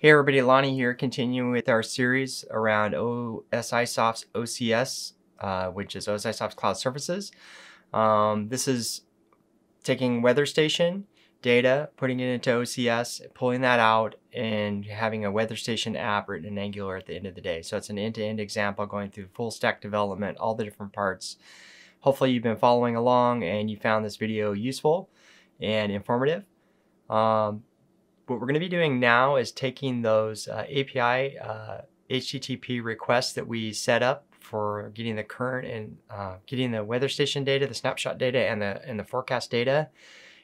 Hey everybody, Lonnie here, continuing with our series around OSIsoft's OCS, which is OSIsoft Cloud Services. This is taking weather station data, putting it into OCS, pulling that out, and having a weather station app written in Angular at the end of the day. So it's an end-to-end example going through full stack development, all the different parts. Hopefully you've been following along and you found this video useful and informative. What we're going to be doing now is taking those API HTTP requests that we set up for getting the current and getting the weather station data, the snapshot data, and the forecast data,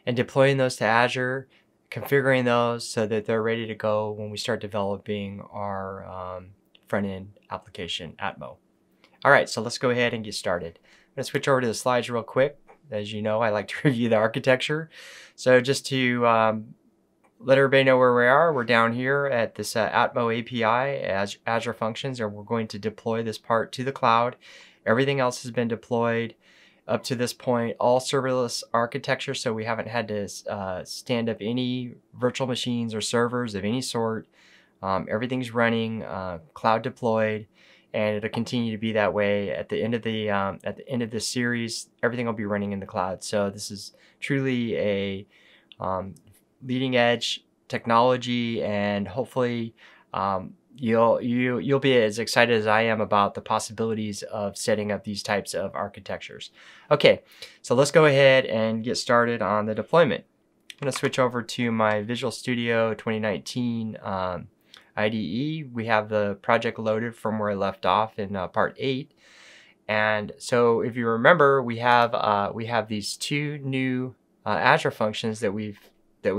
and deploying those to Azure, configuring those so that they're ready to go when we start developing our front-end application, Atmo. All right, so let's go ahead and get started. I'm going to switch over to the slides real quick. As you know, I like to review the architecture. So just to let everybody know where we are. We're down here at this Atmo API, Azure Functions, and we're going to deploy this part to the cloud. Everything else has been deployed up to this point, all serverless architecture, so we haven't had to stand up any virtual machines or servers of any sort. Everything's running, cloud deployed, and it'll continue to be that way. At the end of this series, everything will be running in the cloud. So this is truly a leading edge technology, and hopefully you'll be as excited as I am about the possibilities of setting up these types of architectures. Okay, so let's go ahead and get started on the deployment. I'm going to switch over to my Visual Studio 2019 IDE. We have the project loaded from where I left off in part 8. And so if you remember, we have these two new Azure functions that we've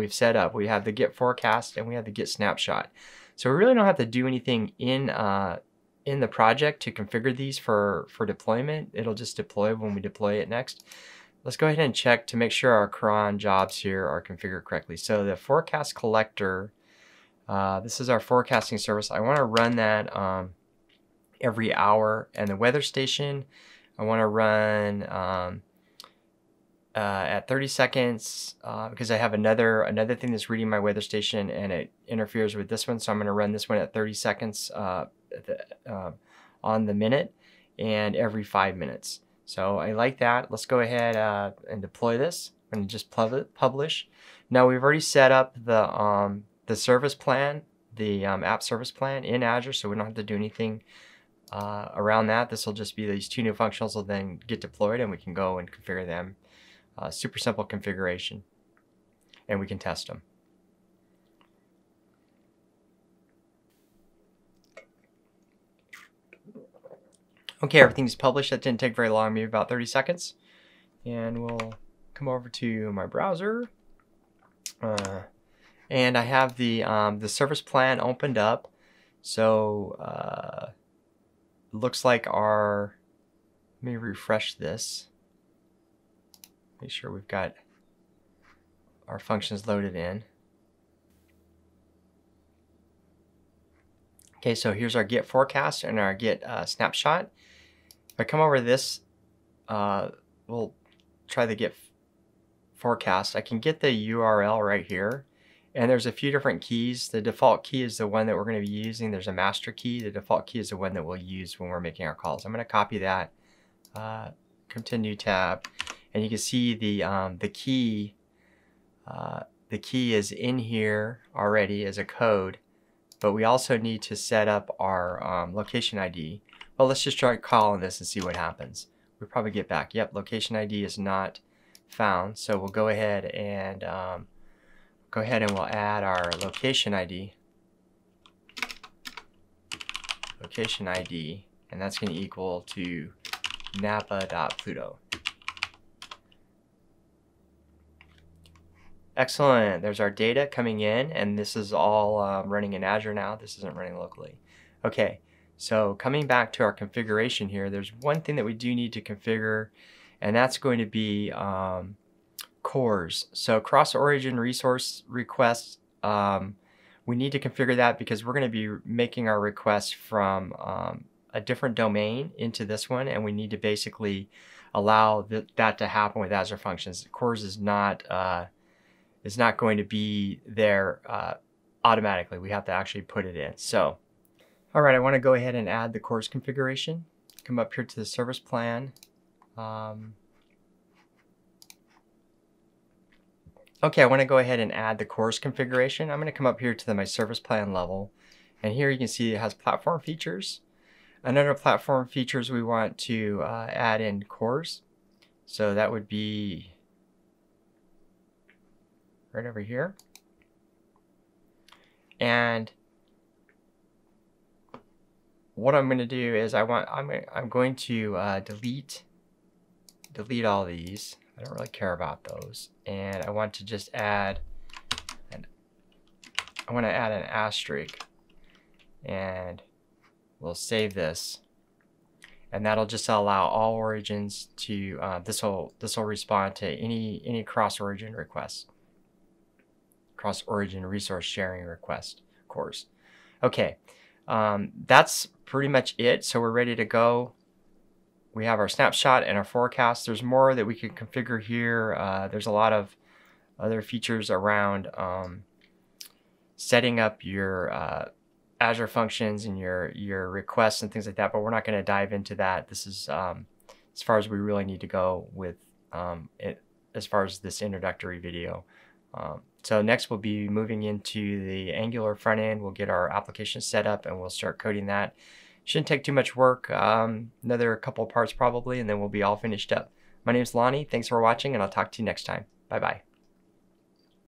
set up. We have the get forecast and we have the get snapshot. So we really don't have to do anything in the project to configure these for deployment. It'll just deploy when we deploy it next. Let's go ahead and check to make sure our cron jobs here are configured correctly. So the forecast collector, this is our forecasting service. I want to run that every hour, and the weather station I want to run at 30 seconds because I have another thing that's reading my weather station and it interferes with this one, so I'm going to run this one at 30 seconds on the minute and every 5 minutes. So I like that. Let's go ahead and deploy this and just publish. Now we've already set up the service plan, the app service plan in Azure, so we don't have to do anything around that. This will just be these two new functions will then get deployed and we can go and configure them. Super simple configuration, and we can test them. Okay, everything's published. That didn't take very long, maybe about 30 seconds. And we'll come over to my browser. And I have the service plan opened up. So looks like let me refresh this. Make sure we've got our functions loaded in. Okay, so here's our get forecast and our get snapshot. If I come over to this, we'll try the get forecast. I can get the URL right here, and there's a few different keys. The default key is the one that we're going to be using. There's a master key. The default key is the one that we'll use when we're making our calls. I'm going to copy that, come to new tab. And you can see the key is in here already as a code, but we also need to set up our location ID. Well, let's just try calling this and see what happens. We'll probably get back. Yep, location ID is not found, so we'll go ahead and we'll add our location ID. Location ID, and that's going to equal to napa.pluto. Excellent. There's our data coming in, and this is all running in Azure now. This isn't running locally. Okay, so coming back to our configuration here, there's one thing that we do need to configure, and that's going to be CORS. So cross-origin resource requests, we need to configure that because we're going to be making our requests from a different domain into this one, and we need to basically allow that to happen with Azure Functions. CORS is not going to be there automatically. We have to actually put it in. So, all right, I want to go ahead and add the course configuration. Come up here to the service plan. Okay, I want to go ahead and add the course configuration. I'm going to come up here to my service plan level. And here you can see it has platform features. And under platform features, we want to add in cores. So that would be right over here. And what I'm going to do is I'm going to delete all these. I don't really care about those. And I want to just add an asterisk. And we'll save this. And that'll just allow all origins to this will respond to any cross-origin requests. Cross-origin resource sharing request, of course. Okay, that's pretty much it. So we're ready to go. We have our snapshot and our forecast. There's more that we could configure here. There's a lot of other features around setting up your Azure Functions and your requests and things like that, but we're not going to dive into that. This is as far as we really need to go with it, as far as this introductory video. So next we'll be moving into the Angular front end. We'll get our application set up and we'll start coding that. Shouldn't take too much work, another couple parts probably, and then we'll be all finished up. My name is Lonnie. Thanks for watching, and I'll talk to you next time. Bye-bye.